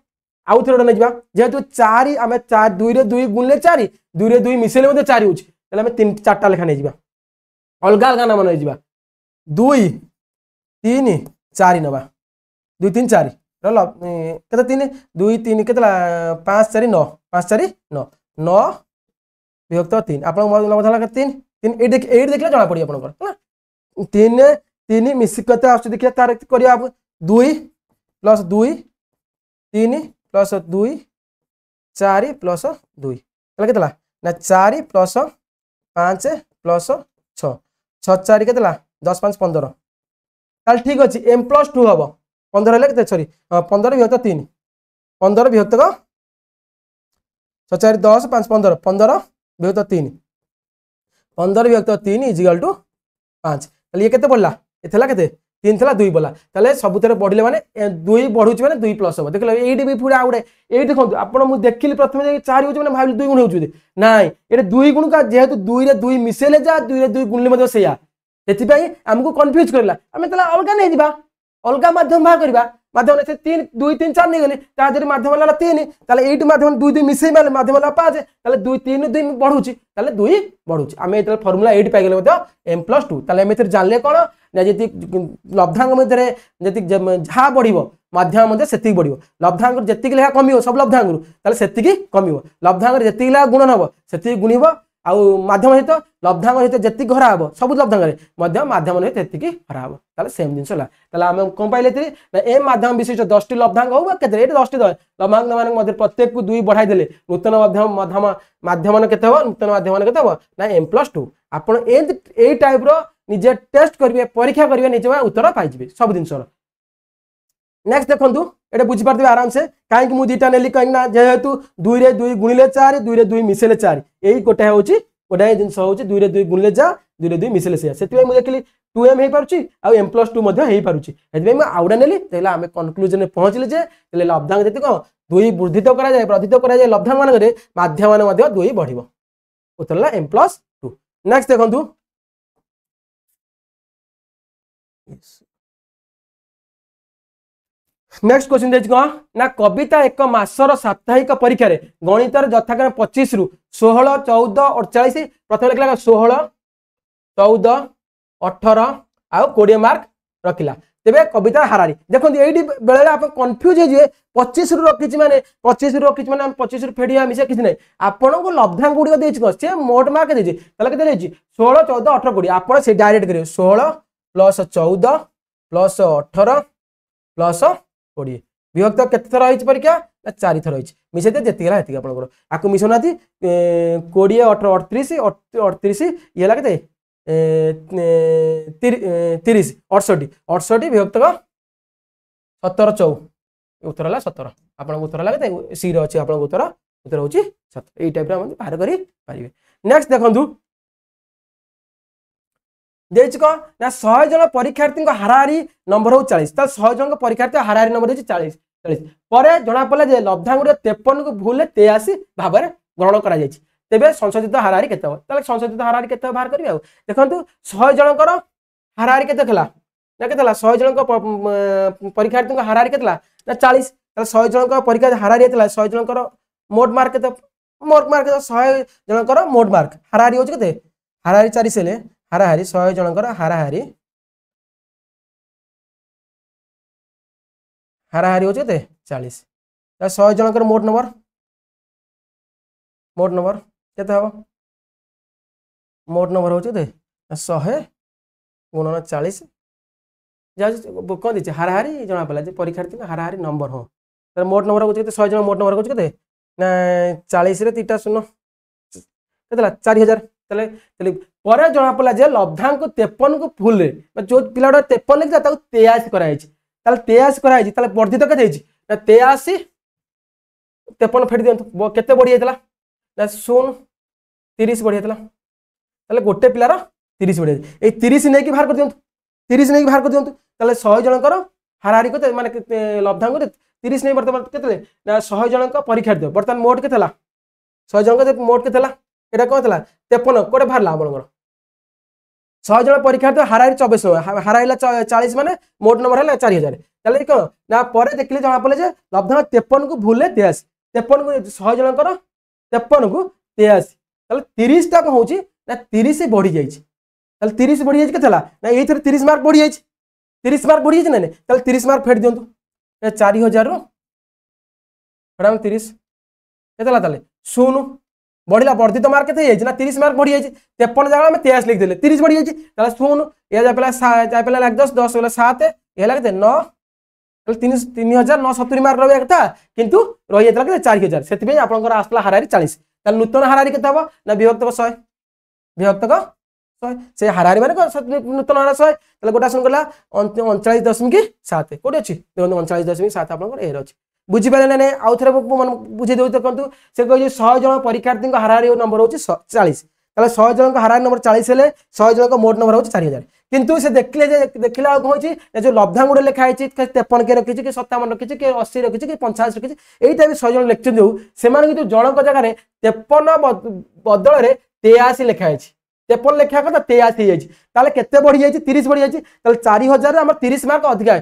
आउ थोड़ा नै जिबा जेहेतु 4 आमे 4 2 रे 2 गुणले 4 2 रे 2 मिसेले मते 4 होची तले आमे 3 4टा लेखा नै जिबा अलगा अलगा नाम नै जिबा 2 3 4 नबा 2 3 4 रल केते 3 2 3 केतला 5 4 9 5 4 9 9 विभक्त 3 आपण नाम थला के 3 3 ए देखला जणा पड़ी आपण को 3 3 मिस कते आछ देखिया तार करिया 2 + 2 3 + 2 4 + 2 तले केतला ना 4 + 5 + 6 6 4 केतला 10 5 15 ताल ठीक अछि m + 2 हबो 15 ले केते सॉरी 15 विभक्त 3 15 विभक्त को 6 4 10 5 15 15 विभक्त 3 15 विभक्त 3 = 5 ताले ये केते पड़ला एथला केते 3 थला 2 बोला ताले सबुतरे बढ़िले माने 2 बढ़ुची माने 2 प्लस हो देखले एडी भी पूरा आउडे ए देखंतु आपण मु देखिली प्रथमे 4 होची माने भाबिली 2 गुण होची नाइ एटे 2 गुण का जेहेतु 2 रे 2 मिसेले जा 2 रे 2 गुणले मधे सेया एति पई हमकु कंफ्यूज करला हमें तला अलगा नै दिबा अलगा माध्यम भा करबा माध्यम से 3 2 3 4 नै गले ता जरी माध्यम वाला 3 ताले 8 माध्यम 2 2 मिसे माने माध्यम वाला 5 ताले 2 3 2 बढ़ुची ताले 2 बढ़ुची हमें एतल फार्मूला 8 पाइ गेले मते m + 2 ताले हमें जानले कोन ना जति लब्धांग मधे जति झा बढ़िबो माध्यम मधे सेति बढ़िबो लब्धांग जति लेखा कमियो सब लब्धांग ताले सेति कमियो लब्धांग जति लेखा गुणन हबो सेति गुणिबो आउ माध्यम सहित लब्धांग सहित जति हरा हबो सब लब्धांग रे मध्य माध्यम सहित सेति हरा हबो ताले सेम जिंस ला ताले हम कोन पाइले थि ना ए माध्यम विशिष्ट 10 टी लब्धांग हो केते ए 10 टी लब्धांग मान मध्य प्रत्येक को 2 बढ़ाई देले नूतन माध्यम माध्यम केते हो नूतन माध्यम केते हो ना m + 2 आपण ए टाइप रो निजे टेस्ट करिवे परीक्षा करिवे निजे उत्तर पाइ जिवे सब दिन सर नेक्स्ट देखंतु एटा बुझि पारथिबे आराम से काहे कि मु दीटा नेली कहि ना जेहेतु 2 रे 2 गुणिले 4 2 रे 2 मिसेले 4 एई गोटा होची गोटा जिंस होची 2 रे 2 गुणिले जा 2 रे 2 मिसेले से सेति मु देखली 2m हे पारुची आ m + 2 मध्ये हे पारुची हेति मु आउडा नेली तेला हमें कंक्लूजन में पहुंचले जे तेले लब्धांग जति को 2 वर्धित करा जाय वर्धित करा जाय लब्धांग मान रे माध्यम मान मध्ये 2 बढ़िबो उत्तरला m + 2 नेक्स्ट देखंतु नेक्स्ट क्वेश्चन देछि को ना कविता एक मासर साप्ताहिक परीक्षा रे गणित रे यथाक्रम 25 रु 16 14 48 प्रथम लिखला 16 14 18 आ 20 मार्क रखिला तेबे कविता हारारी देखंती एडी बेले आप कंफ्यूज हे जे 25 रु रखिछि माने 25 रु रखिछि माने हम 25 रु फेडिया मिसे किछ नै आपन को लब्धांग गुडी देछि को से मोट मार्क देछि तले केते देछि 16 14 18 20 आपन से डायरेक्ट करियो 16 + 14 + 18 + 20 विभक्त केते थरा होइछ परीक्षा 4 थरा होइछ मिसेते जेति गेला हेति आपन आकु मिसोनाती 20 18 38 38 ये लागते 30 68 68 विभक्त 17 4 उत्तर ला 17 आपन उत्तर लागते सी रे अछि आपन उत्तर होछि 7 एई टाइप रा हम बाहर करी पारिबे नेक्स्ट देखंतु देछि को ना 100 जन परीक्षार्थी हाराहारी नंबर हो 40 त 100 जन परीक्षार्थी हाराहारी नंबर हो 40 पर जना पड़े जे लब्धांग 53 को भूल 83 भाव में ग्रहण करा जायछि तेबे संशोधित हाराहारी केते हो तले संशोधित हाराहारी केते बाहर करिवे आ देखंतु 100 जनकर हाराहारी केते खला ना केते 100 जन परीक्षार्थी हाराहारी केते ना 40 तले 100 जन परीक्षा हाराहारी केते 100 जनकर मोट मार्क केते मोट मार्क 100 जनकर मोट मार्क हाराहारी हो केते हाराहारी 40 ले हाराहारी 100 जनकर हाराहारी हाराहारी हो केते 40 त 100 जनकर मोट नंबर केते हो मोट नंबर हो केते 100 गुणन 40 जा कौन दीजिए हाराहारी जना पड़ा परीक्षार्थी हाराहारी नंबर हो तर मोट नंबर हो 100 जन मोट नंबर हो केते ना 40 रे 3टा शून्य केतला 4000 तले तले पर जना पड़ा जे लब्धांक 53 को फुल रे जो पिलाडा 53 लिखा ताको 83 कराई छि ताले 83 कराई छि ताले वर्धित केते छि ना 83 53 फेड दियंतु केते बढ़ी जायतला ना 0 30 बढ़ी जायतला ताले गोटे पिलार 30 बढ़ी ए 30 नै कि बाहर कर दियंतु 30 नै कि बाहर कर दियंतु ताले 100 जनकर हाराहारी को माने लब्धांक 30 नै वर्तमान केते ना 100 जनक परीक्षार्थी वर्तमान मोट केतेला 100 जनक मोट केतेला एटा कोन थला 53 कोटे बाहरला आपनकर 100 जन परीक्षार्थी हाराहारी 24 हाराइला 40 माने मोट नंबर हला 4000 ताले को ना परे देखले जना पले जे लब्धांक 53 को भूले 83 53 को 100 जनकर 53 को 83 ताले 30 टा को होची ना 30 से बढ़ी जाई छि ताले 30 बढ़ी जाई केतेला ना एई थरे 30 मार्क बढ़ी जाई छि 30 मार्क बढ़ी जाई ना ताले 30 मार्क फेड दियंतु 4000 रो फडाम 30 केतेला ताले 0 बढ़िला वर्धित मार्क केते जाई ना 30 मार्क बढ़ी जाई 53 जगह में 23 लिख देले 30 बढ़ी जाई ताले 0 या जा पला लाग 10 10 वाला 7 ए लाग 9 ताले 3970 मार्क रहबे कथा किंतु रहि जातला के 4000 सेति पे आपनकर आसला हाराहारी 40 ताले नूतन हाराहारी केते हबो ना विभक्तक 100 विभक्तक 100 से हाराहारी माने नूतन हारा 100 ताले गोटा सुन गला 39.7 कोडी अछि देखो 39.7 आपनकर एरो अछि बुझी पाले ना आउ थरे बुझे देउ त कंतु से कहि 100 जन परीक्षार्थी को हाराहारी नंबर होची 40 ताले 100 जन को हाराहारी नंबर 40 हेले 100 जन को मोट नंबर होची 4000 किंतु से देखिला होची जो लब्धांग गुडे लिखा आइची 53 के रखिची कि 57 रखिची कि 80 रखिची कि 50 रखिची एइटा भी 100 जन लेक्चर देउ सेमान कि जण को जगह रे 53 बदल रे 83 लिखा आइची 53 लिखा कथा 83 हो जाइची ताले केते बढ़ी जाइची 30 बढ़ी जाइची ताले 4000 रे हमर 30 मार्क अधिक है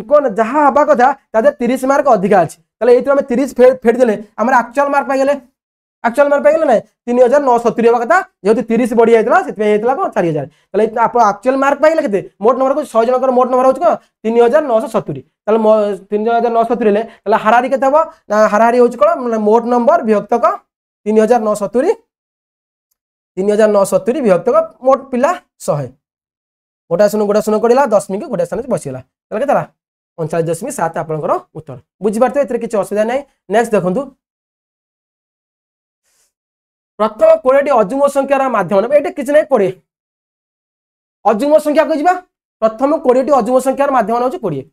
कोन जहा हबा कथा तादे 30 मार्क अधिक अछि ताले एइतो हम 30 फेड देले हमर एक्चुअल मार्क पाइ गेले ना 3970 हबा कथा जेहेतु 30 बढ़ी जाइतला सेते हेतला को 4000 ताले आप एक्चुअल मार्क पाइ गेले केते मोट नंबर को 100 जनकर मोट नंबर होछ को 3970 ताले 3970 ले ताले हाराहारी केते हबो हाराहारी होछ को मोट नंबर विभक्त को 3970 3970 विभक्त मोट पिला 100 गोटा सुन कडिला 10 मिनिट गोटा स्थान बसिला तले केतला 39.7 आपनकर उत्तर बुझि पारते एतरे किछ असुविधा नै नेक्स्ट देखंतु प्रथम 20 टी अजुग्म संख्यार माध्यम एटा किछ नै 20 अजुग्म संख्या को जिबा प्रथम 20 टी अजुग्म संख्यार माध्यम होछ 20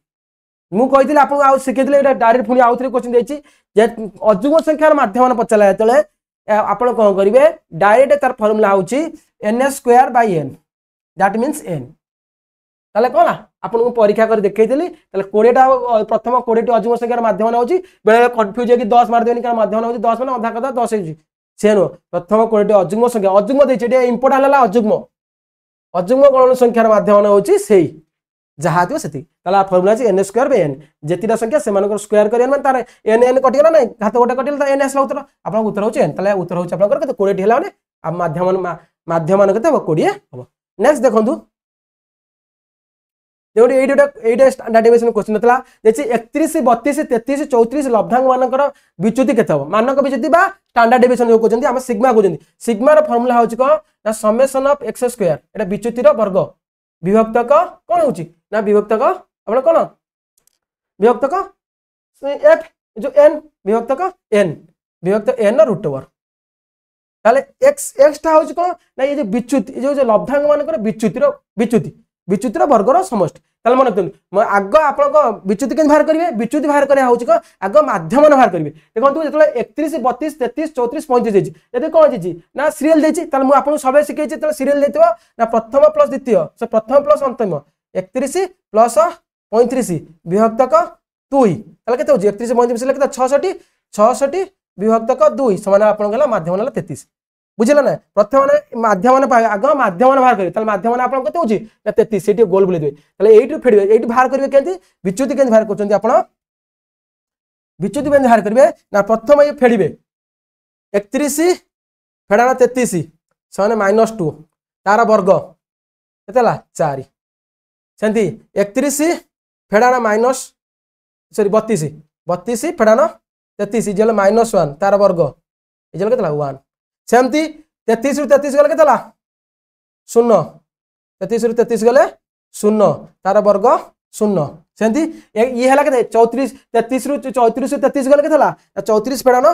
मु कहितले आपन आ सिकेतले एटा डायरेक्ट पुनी आउथरे क्वेश्चन देछि जे अजुग्म संख्यार माध्यम पचला तले आपण कोन करिवे डायरेक्ट तार फार्मूला होची n² n that means n ताले कोला आपण को परीक्षा कर देखै देली ताले 20 टा प्रथम 20 टी अजुग्म संख्यार माध्यम होची बेले कंफ्यूज है कि 10 मार देनी का माध्यम होची 10 माने आधा कथा 10 होची सेनो प्रथम 20 टी अजुग्म संख्या अजुग्म देछि एटा इंपोर्टेंट हला अजुग्म गणन संख्यार माध्यम होची सेही जहा थियो सेति ताला फार्मूला अछि n² n जेतिटा संख्या से मानकर स्क्वायर करियन माने तार n कटि गेला नै घात गोटा कटिल त n आसला उत्तर आपन उत्तर होची n ताले उत्तर होची आपन केते 20 टी हला माने आ माध्यम केते हो 20 हो नेक्स्ट देखंतु जेउडी एटा स्टैंडर्ड डेविएशन क्वेश्चन नतला जेछि 31 32 33 34 लब्धांग मानकर विच्युति केते हो मानक विच्युति बा स्टैंडर्ड डेविएशन जो कोजंती हम सिग्मा कोजंती सिग्मा रो फार्मूला होची को ना समेशन ऑफ x² एटा विच्युति रो वर्ग विभक्तक कोन होची ना विभक्तक आपण कोन विभक्तक f जो n विभक्तक n विभक्त n रूट ओवर ताले x टा होची को ना ये जो विच्युति जो लब्धांग मानकर विच्युति रो वर्ग रो समष्टि ताले मन रखतु आग आपन विच्युति केन बाहर करिवे विच्युति बाहर करिया होछि को आग माध्यमन बाहर करिवे देखंतु जेतले 31 32 33 34 35 देछि यदि कोन देछि ना सीरियल देछि ताले मु आपन सबे सिखैछि ताले सीरियल देथिबो ना प्रथम प्लस द्वितीय से प्रथम प्लस अंतिम 31 प्लस 35 विभक्तक 2 ताले केते होछि 31 35 लेके 66 66 विभक्तक 2 समान आपन गला माध्यमन 33 बुझिला ना प्रथम माध्यमन आग माध्यमन बाहर करिवे ताले माध्यमन आपन केते होछि 33 सेठी गोल बुले देबे ताले एठी फेडबे एठी बाहर करिवे केंति विच्युति केंति बाहर करचंती आपन विच्युति केंति बाहर करिवे ना प्रथम ये फेडिबे 31 फेडाना 33 समान -2 तार वर्ग केतेला 4 सेंती 31 फेडाना माइनस सॉरी 32 32 फेडाना 33 जेल -1 तार वर्ग जेल केतेला 1 सेमती 33 रु 33 गले केतला 0 33 रु 33 गले 0 तार वर्ग 0 सेमती ये हला केते 34 33 रु 34 रु 33 गले केतला 34 फेडानो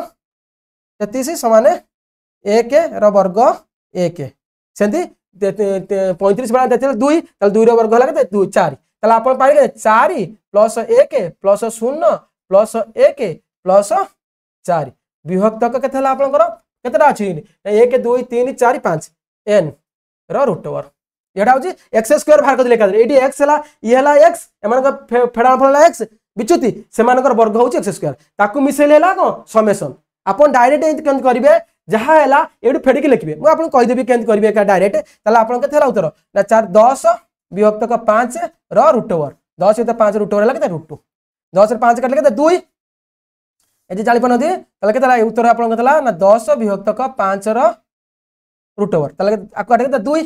33 समान 1 रो वर्ग 1 सेमती 35 फेडानो 33 2 ताले 2 रो वर्ग हला केते 2 4 ताले आपण पाइले 4 प्लस 1 प्लस 0 प्लस 1 प्लस 4 विभक्तक केते हला आपनकर केतरा अछि 1 2 3 4 5 n रो रूट ओवर एडा होची x स्क्वायर भाग कर लेखा एडी x हला ये हला x एमान का फेडा फला x विच्युति से मानकर वर्ग होची x स्क्वायर ताकू मिसेले हला को समेशन आपन डायरेक्ट एंत केंत करिवे जहा हला एडू फेडी के लिखिबे मु आपन कहि देबी केंत करिवे का डायरेक्ट ताला आपन केते हला उत्तर ना 4 10 विभक्तक 5 रो रूट ओवर 10 तो 5 रूट ओवर हला केते रूट 2 10 रे 5 काटले केते 2 एजी जाली पन दे तले केतला उत्तर आपन केतला ना 10 विभक्तक 5 रो रूट ओवर तले आको काटे केते 2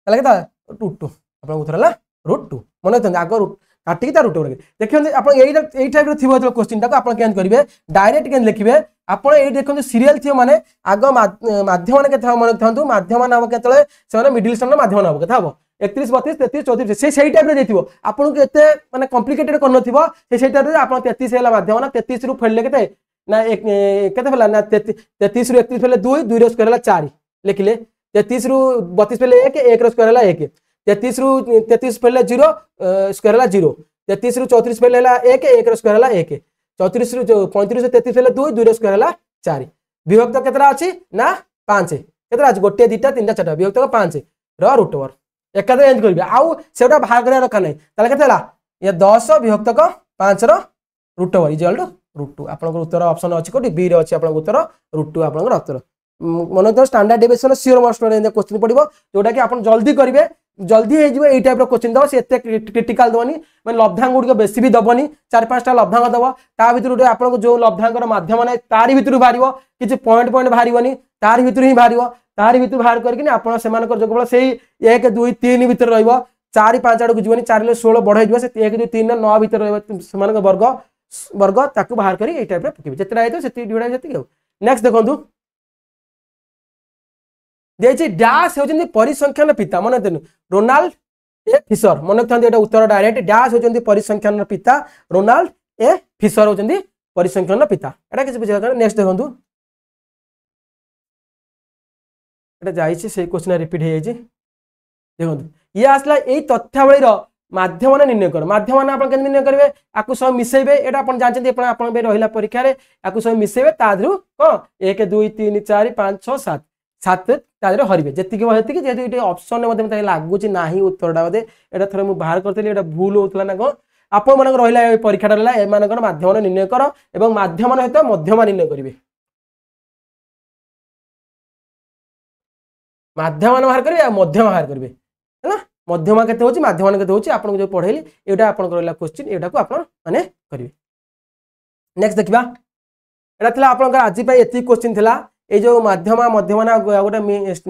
तले केता रूट 2 आपन उत्तर हला रूट 2 मन त आको रूट काटी ता रूट ओवर देखियो आपन एई टाइप रो थिबो क्वेश्चन ताको आपन केन करिवे डायरेक्ट केन लिखिबे आपन एई देखंतु सीरियल थियो माने आगो माध्यम माने केथा मन थंतु माध्यम नाम केतले से मिडिल स्टोन माध्यम नाम केथा हबो 31 32 33 34 से टाइप रे देथिबो आपन के एते माने कॉम्प्लिकेटेड करनो थिबो से टाइप रे आपन 33 हेला माध्यम ना 33 रु फेडले केते ना एक केते फेला ना 33 रु 31 फेले 2 2 रो स्क्वायर हला 4 लिखिले 33 रु 32 फेले 1 1 रो स्क्वायर हला 1 33 रु 33 फेले 0 स्क्वायर हला 0 33 रु 34 फेले हला 1 1 रो स्क्वायर हला 1 34 रु 35 से 33 फेले 2 2 रो स्क्वायर हला 4 विभक्त केतरा अछि ना 5 केतरा अछि गोटे दुटा तीनटा चारटा विभक्त 5 रो रूट ओवर एकादे एंड करबे आउ सेटा भाग करे रखा नै ताले केतला ये 10 विभक्तक 5 रो root over equal to root 2 आपन उत्तर ऑप्शन अछि कोटी बी रे अछि आपन उत्तर रूट 2 आपन उत्तर मन तो स्टैंडर्ड डेविएशन सियोर मास्टर रे क्वेश्चन पडिबो जोटा कि आपन जल्दी करिवे जल्दी हे जिवो एई टाइप रो क्वेश्चन दबो से एते क्रिटिकल दबनी माने लब्धांग गुडी को बेसी भी दबनी 4-5 टा लब्धांग दबो ता भितरु आपन को जो लब्धांग रो माध्यम नै तारि भितरु भारिवो किछि पॉइंट भारिवनी तारि भितरु ही भारिवो तारि भितरु बाहर करके आपन से मानकर जो केवल सेही 1 2 3 भितर रहइबो 4 5 आडू जीवनी 4 ले 16 बढ़ाई दिबो से 1 2 3 9 भितर रहइबो से मानक वर्ग वर्ग ताकू बाहर करी एई टाइप रे पकिबे जेतरा आइतो सेति डिवाइड जेति हो नेक्स्ट देखंतु देछि डैश होजंती परिसंख्यान पिता मन देनु रोनाल्ड ए फिशर मन थांती एटा उत्तर डायरेक्ट डैश होजंती परिसंख्यान पिता रोनाल्ड ए फिशर होजंती परिसंख्यान पिता एटा किछ बुझा नेक्स्ट देखंतु एटा जाईछि से क्वेश्चन रिपीट हे जाईछि देखंतु ये आसला एई तथ्यावली रो माध्यम निर्णय कर माध्यम आपन के निर्णय करिवे आकु सब मिसेबे एटा आपन जानचंती आपन बे रहिला परीक्षा रे आकु सब मिसेबे तादरु को 1 2 3 4 5 6 7 7 तादरे हरिबे जति के जेतु इटे ऑप्शन ने मते लागु छि नाही उत्तरडा मते एटा थरे मु बाहर करतली एटा भूल होतला ना को आपन मन रहिला परीक्षा रहला ए मानकर माध्यम निर्णय कर एवं माध्यम हेत मध्यम निर्णय करिवे माध्यम बाहर करिवे मध्यम बाहर करिवे हैना मध्यमा केते होची माध्यम केते होची आपन जो पढैली एटा आपन करला क्वेश्चन एटा को आपन माने करिवे नेक्स्ट देखिबा एटा थला आपन आज पय एति क्वेश्चन थला ए जो माध्यमा मध्यमना गोटे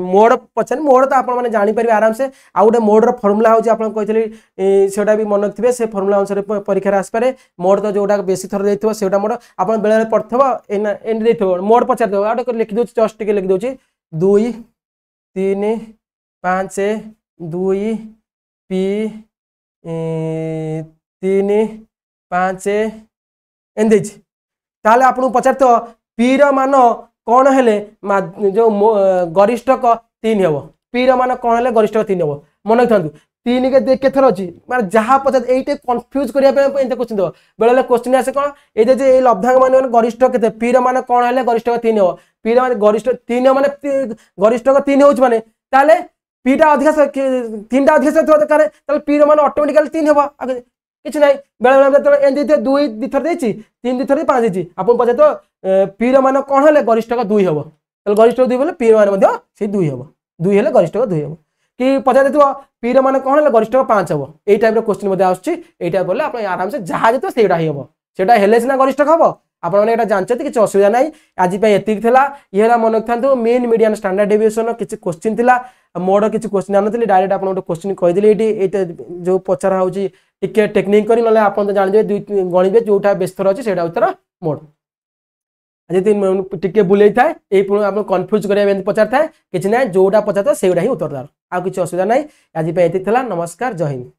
मोड पछन मोड तो आपन माने जानि परिबे आराम से आ गोटे मोड रो फार्मूला होची आपन कहितली सेटा भी मन रखथिबे से फार्मूला अनुसार परीक्षा आस पारे मोड तो जोटा बेसी थर देथिबो सेटा मोड आपन बेले पढथबो एंड देथिबो मोड पचार देबो आटे लिखि दोछि जस्ट टिके लिखि दोछि 2 3 5 2 पी 3 5 एंड देछि ताले आपन पचार तो पी रो मान कौन हेले जो गरिष्ठक 3 हेबो पी रो मान कौन हेले गरिष्ठक 3 हेबो मन रखथांतु तीन के थर अच्छी माने जहाँ पचार ये कन्फ्यूज करने क्वेश्चन दो बेले क्वेश्चन आसे कौन ये लब्धांक मान गरिष्ठ के पी मान कौन है गरिष्ठ 3 हम पी मान गरिष्ठ 3 माने गरिष्ठ 3 हो माने ताले पीटा अधिक 3टा अधिक दरकार पी मान ऑटोमेटिकली 3 हम किसी ना बेले बेले दुई दिथर देती 3 दिथर 5 देती आप पचार तो पी मान कौन है गरिष्ठ 2 हम गरिष्ठ 2 बोले पी मान 2 हम 2 है गरिष्ठ 2 हम कि पचार देव पी मान कौन है गरिष्ठ 5 हम यही टाइप क्वेश्चन आसटा बोले आप आराम से जहाँ जो से हेल्ले हेल्ले सीना गरिष्ठ हम आपने जानते किसी असुविधा ना आज ये मन रखा मीन मीडियन स्टैंडर्ड डेविएशन किसी क्वेश्चन थी मोर किसी क्वेश्चन आनी डायरेक्ट आप क्वेश्चन कहीदेली ये जो पचरा हो टेक्निक कर ना आप जानते गणिबे जोटा बेस थर अच्छे से उत्तर मोर टे बुले था ये कन्फ्यूज करने पचार था कि जोटा पचार से उत्तर दार आ कि असुविधा ना आज ये नमस्कार जय हिंद।